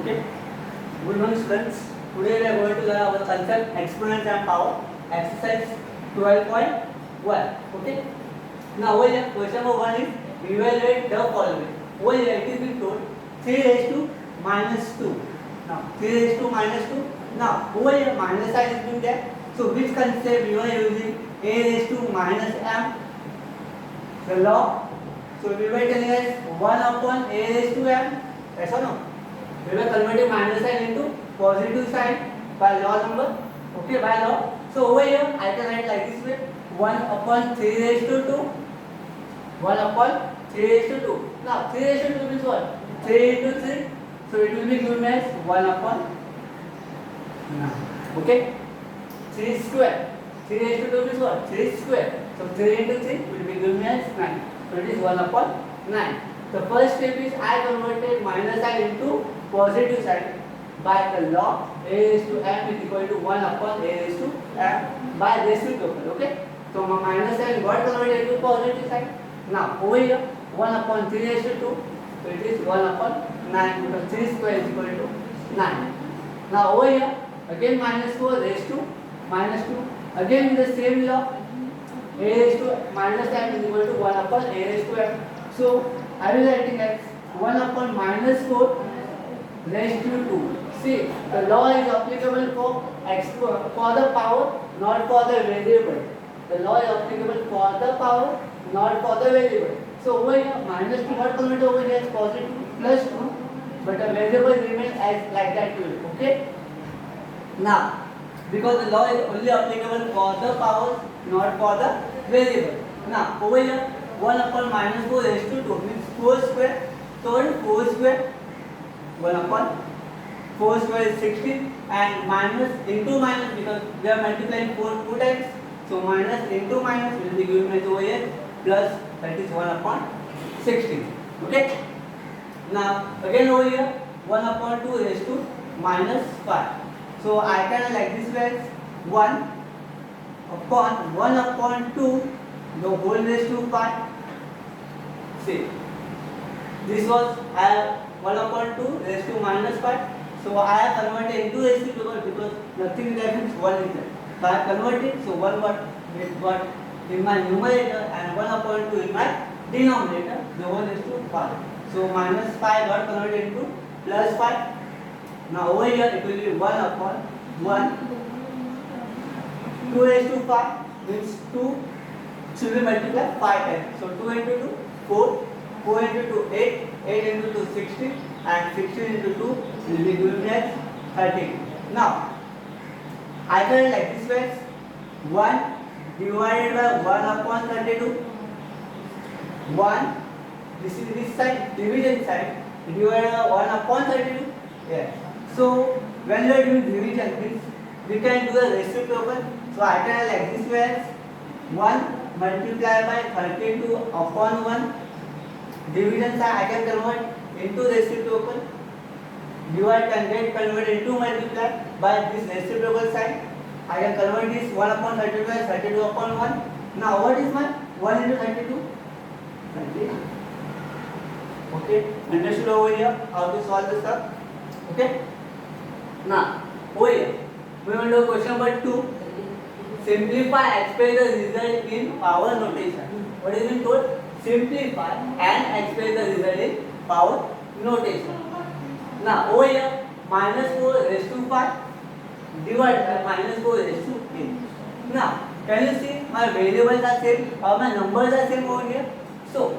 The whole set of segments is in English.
Okay. Good morning, students. Today we are going to learn our concept exponents and power. Exercise 12.1. Okay. Now over here, question number 1 is evaluate the following. Over here it is being told 3 raised to minus 2. Now 3 raised to minus 2. Now over here minus sign is being there. So which concept you are using? A raised to minus m. The law. So we were telling us 1 upon a raised to m. Yes or no? We were converting minus sign into positive sign by law number. Okay, by law. So over here I can write like this way: 1 upon 3 raised to 2. 1 upon 3 raised to 2. Now 3 raised to 2 means what? 3 into 3. So it will be given as 1 upon 9. Okay? 3 square. 3 raised to 2 means what? 3 square. So 3 into 3 will be given as 9. So it is 1 upon 9. The first step is I converted minus sign into positive sign by the law a raised to m is equal to 1 upon a raised to m by reciprocal. Okay? So my minus sign got converted into positive sign. Now over here 1 upon 3 raised to 2. So it is 1 upon 9 because 3 square is equal to 9. Now over here again minus 4 raised to minus 2. Again in the same law a raised to minus m is equal to 1 upon a raised to m. So I will writing as 1 upon minus 4 raised to 2. See, the law is applicable for the power, not for the variable. The law is applicable for the power, not for the variable. So over here minus 2 got converted over here as positive plus 2, but the variable remains as like that too. Okay? Now, because the law is only applicable for the powers, not for the variable. Now over here 1 upon minus 4 raised to 2 means 4 square. So 4 square 1 upon 4 square is 16 and minus into minus because we are multiplying 4 2 times. So minus into minus will be given as over here plus, that is 1 upon 16. Okay. Now again over here 1 upon 2 raised to minus 5. So I can like this way as 1 upon 2 the whole raised to 5. See, this was 1 upon 2 raised to minus 5. So I have converted into reciprocal because nothing is there means 1 is there. So I have converted, so 1 got in my numerator and 1 upon 2 in my denominator, the whole raised to 5. So minus 5 got converted into plus 5. Now over here it will be 1 upon 1. 2 raised to 5 means 2 should be multiplied 5 times. So 2 into 2, 4, 4 into 2, 8, 8 into 2, 16 and 16 into 2 will be given as 13. Now, I can like this way 1 divided by 1 upon 32. 1, this is this side, division side, divided by 1 upon 32. Yeah. So, when we are doing division, means we can do the reciprocal. So, I can like this way 1 multiplied by 32 upon 1. Division side I can convert into reciprocal. Divide can get converted into multiply by this reciprocal sign. I can convert this 1 upon 32 as 32 upon 1. Now what is my 1 into 32? 30. Okay, understood over here how to solve this stuff. Okay. Now over here we will do question number 2. Simplify, express the result in power notation. What is being told? Simplify and express the result in power notation. Now over here minus 4 raised to 5 divided by minus 4 raised to 8. Now can you see my variables are same or my numbers are same over here? So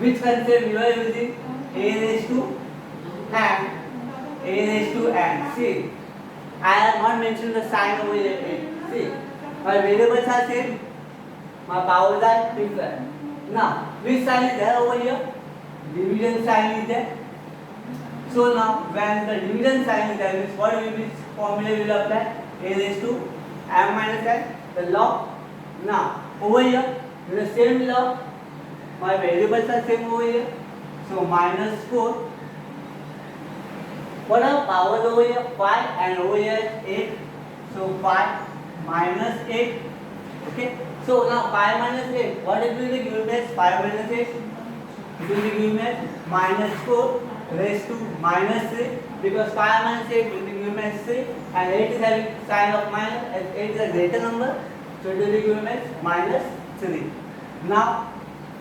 which concept you are using? A raised to and a raised to and. See, I have not mentioned the sign over here. See, my variables are same, my powers are different. Now, which sign is there over here? Division sign is there. So now, when the division sign is there, means what will be formula will apply? A raised to m minus n, the law. Now, over here, with the same law, my variables are same over here. So minus 4. What are powers over here? 5 and over here 8. So 5 minus 8. Okay. So now 5 minus 8. What it will be given as 5 minus 8? It will be given as minus 4. raised to minus 3 because 5 minus 8 will be given as 3 and 8 is having sign of minus as 8 is a greater number, so it will be given as minus 3. Now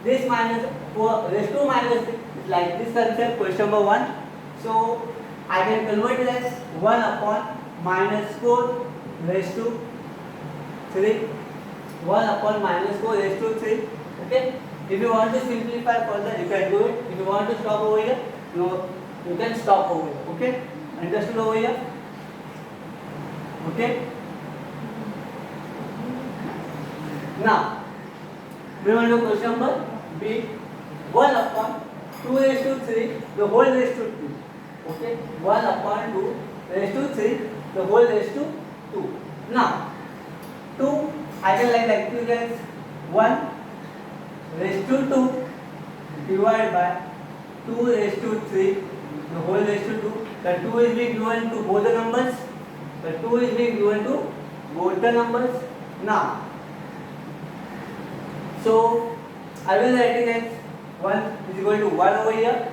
this minus 4 raised to minus 3 is like this concept, question number 1. So I can convert it as 1 upon minus 4 raised to 3. 1 upon minus 4 raised to 3. Okay. If you want to simplify further, you can do it. If you want to stop over here, no, you can stop over here. Okay. Understood over here? Okay. Now, we want to do question number B. 1 upon 2 raised to 3, the whole raised to 2. Okay. 1 upon 2 raised to 3, the whole raised to 2. Now, 2, I can like this as 1 raised to 2 divided by 2 raised to 3, the whole raised to 2. The 2 is being given to both the numbers. The 2 is being given to both the numbers. Now, so I will write it as 1 is equal to 1 over here.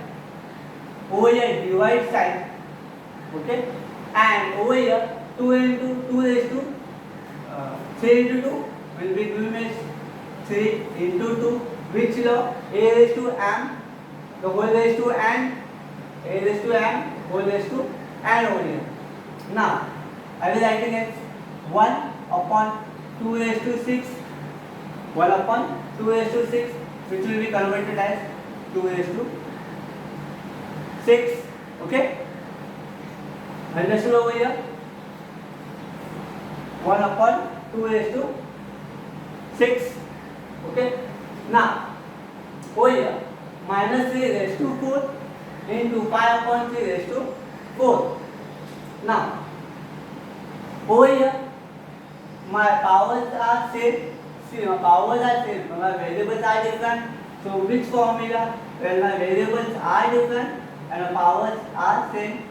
Over here divide sign. Okay. And over here 2 into 2 raised to 3 into 2 will be given as 3 into 2, which law? A raised to m, the whole raised to n, a raised to m, whole raised to n over here. Now, I will write it as 1 upon 2 raised to 6, 1 upon 2 raised to 6, which will be converted as 2 raised to 6. Okay? Understood over here? 1 upon 2 raised to 6. Okay. Now, over here, minus 3 raised to 4 into 5 upon 3 raised to 4. Now, over here, my powers are same. See, my powers are same, but my variables are different. So, which formula? Well, my variables are different and my powers are same.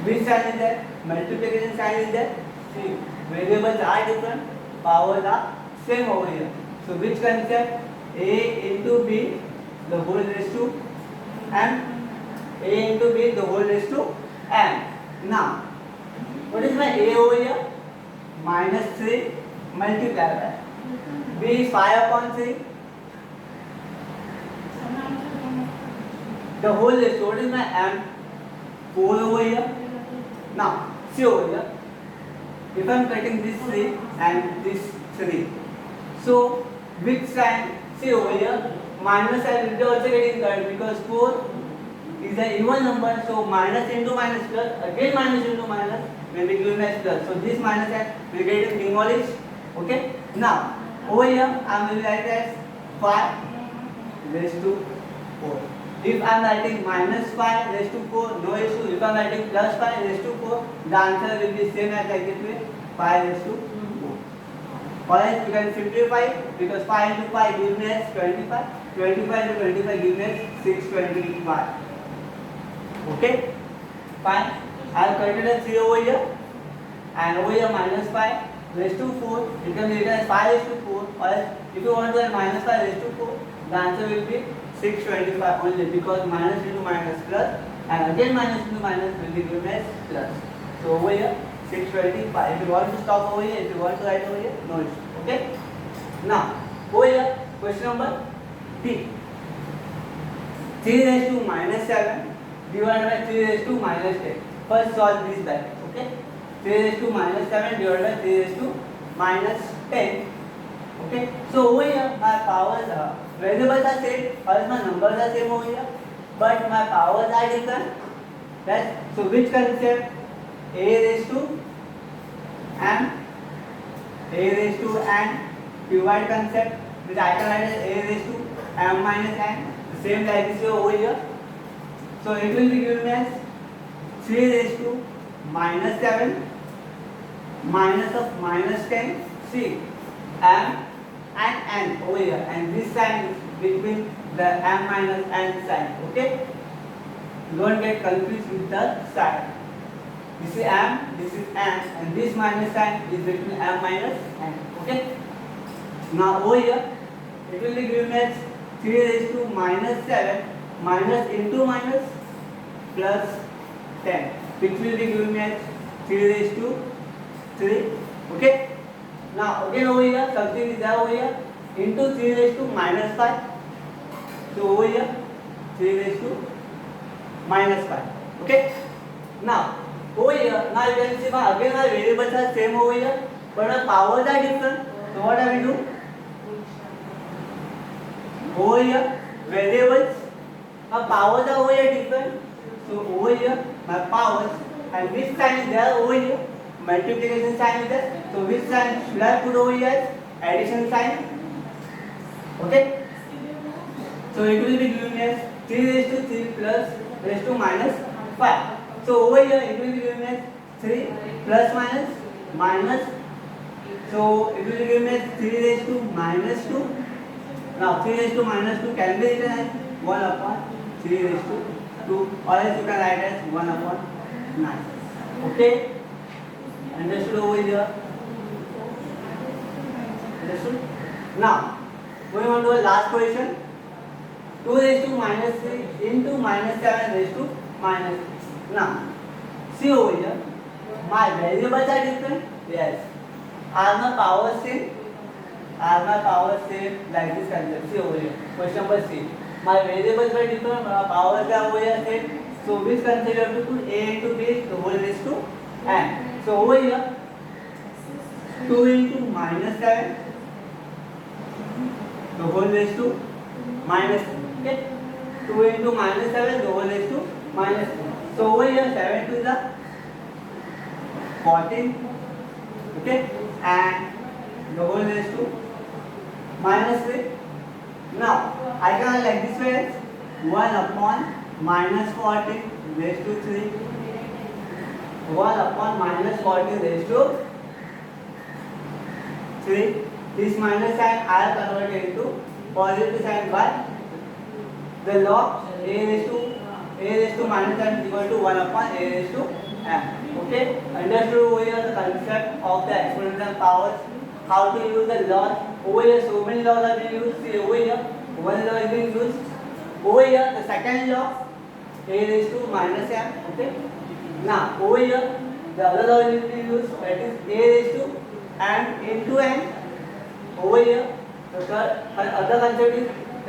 Which sign is there? Multiplication sign is there. See, variables are different, powers are same over here. So which concept? A into B, the whole raised to m. A into B, the whole raised to m. Now, what is my A over here? Minus 3 multiplied by B is 5 upon 3. The whole raised to, what is my m? 4 over here. Now, see over here. If I am cutting this 3 and this 3, so which sign? See over here, minus sign will be also getting cut because 4 is an even number, so minus into minus plus, again minus into minus will be given as plus. So this minus sign will get demolished. Okay. Now over here I will write as 5 raised to 4. If I am writing minus 5 raised to 4, no issue. If I am writing plus 5 raised to 4, the answer will be same as like this way, 5 raised to 4. Or else you can simplify because 5 into 5 gives me as 25. 25 into 25 gives me as 625. Okay? Fine. I have calculated 3 over here and over here minus 5 raised to 4. You can write as 5 raised to 4. Or else if you want to write minus 5 raised to 4, the answer will be 625 only because minus into minus plus and again minus into minus will be given as plus. So over here 625. If you want to stop over here, if you want to write over here, no issue. Okay? Now, over here, question number D. 3 raised to minus 7 divided by 3 raised to minus 10. First solve this bracket. Okay? 3 raised to minus 7 divided by 3 raised to minus 10. Okay? So over here, my powers are, variables are same, or my numbers are same over here, but my powers are different. Right? So which concept? A raised to m, a raised to n, divide concept, which I can write as a raised to m minus n, the same like this over here. So it will be given as 3 raised to minus 7 minus of minus 10, see, m and n over here, and this sign is between the m minus n sign. Okay? Don't get confused with the sign. This is m, this is n, and this minus sign is between m minus n. Okay? Now over here, it will be given as 3 raised to minus 7 minus into minus plus 10, which will be given me as 3 raised to 3. Okay. Now again over here something is there over here into 3 raised to minus 5. So over here 3 raised to minus 5. Okay. Now over here, now you can see again my variables are same over here, but the powers are different. So what I will do? Over here variables, my powers are over here different. So over here my powers, and which sign is there over here? Multiplication sign is there. So which sign should I put over here as addition sign? Okay. So it will be given as 3 raised to 3 plus raised to minus 5. So over here it will be given as 3 plus minus. So it will be given as 3 raised to minus 2. Now 3 raised to minus 2 can be written as 1 upon 3 raised to 2, or else you can write as 1 upon 9. Okay. Understood over here? Understood? Now going on to the last question. 2 raised to minus 3 into minus 7 raised to minus 3. Now see over here, my variables are different. Yes. Are my powers same? Are my powers same? Like this concept. See over here. Question number C. My variables were different. My powers are over here same. So which concept you have to put? A into B the whole raised to n. So over here 2 into minus 7 the whole raised to minus 3. Okay. 2 into minus 7 the whole raised to minus 3. So over here 7 to the 14. Okay. And the whole raised to minus 3. Now I can like this way as 1 upon minus 14 raised to 3. 1 upon minus 14 raised to 3. This minus sign I have converted into positive sign by the law a raised to minus n is equal to 1 upon a raised to m. Okay. Understood over here the concept of the exponential powers. How to use the laws. Over here so many laws are being used. See over here one law is being used. Over here the second law a raised to minus m. Okay. Now over here the other law is being used, that is a raised to m into n. Over here the other concept is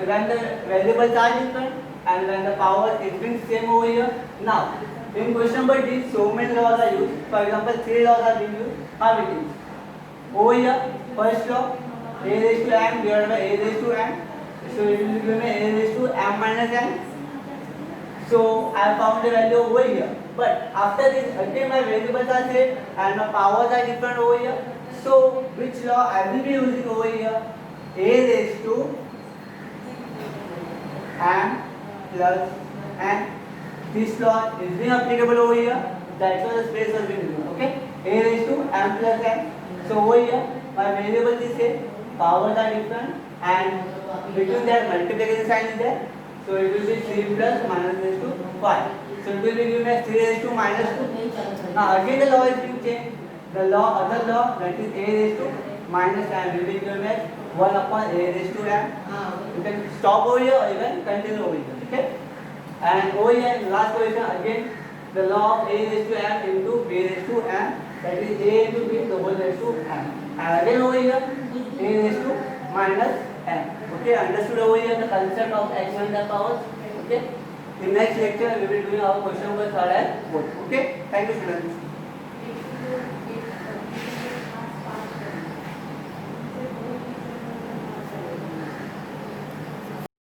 when the variables are different and when the power is being same over here. Now in question number D so many laws are used. For example 3 laws are being used. How it is? Over here first law a raised to m divided by a raised to n. So it will give me a raised to m minus n. So I have found the value over here. But after this again my variables are same and my powers are different over here. So which law I will be using over here? A raised to m plus n. This law is being applicable over here. That's why the space has been given. Okay. A raised to m plus n. So over here my variable is same, powers are different, and between that multiplication sign is there. So it will be 3 plus minus raised to 5. So it will be given as 3 raised to minus 2. Now again the law is being changed. The law, other law, that is a raised to minus m will be given as 1 upon a raised to m. You can stop over here or even continue over here. Okay. And over here in the last question again the law of a raised to m into b raised to m, that is a into b the whole raised to m. And again over here a raised to minus m. Okay, understood over here the concept of exponential powers. Okay. In next lecture we will be doing our question number 3 and 4. Okay. Thank you students.